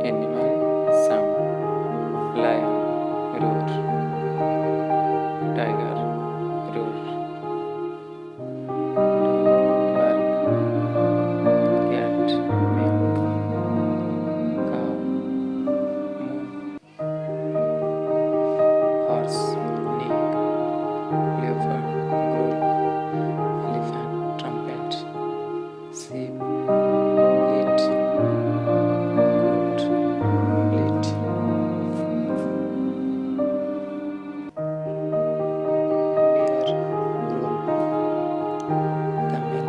Animal sound. Lion roar. Tiger roar. Dog bark. Cat meow. Cow moo. Horse neigh. Leopard growl. Elephant trumpet. Sheep bleat. Goat bleat. Bear growl. Camel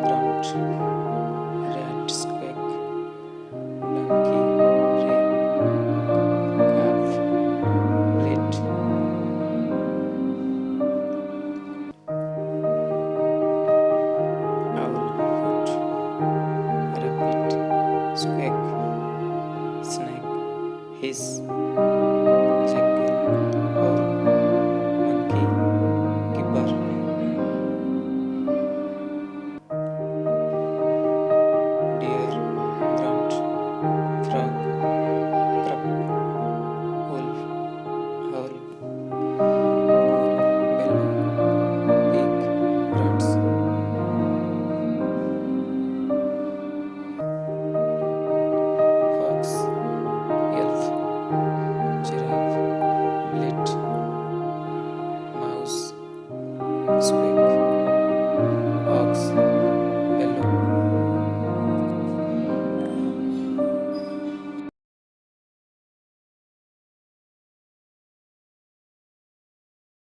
grunt. Rat squeak. Donkey bray. Calf bleat. Owl hoot. Rabbit squeak. Snake hiss. Jackal howl. Monkey gibber. Deer grunt. Frog croak. Wolf howl. Bull bellow. Pig grunts. Fox yelp. Giraffe bleat. Mouse squeak.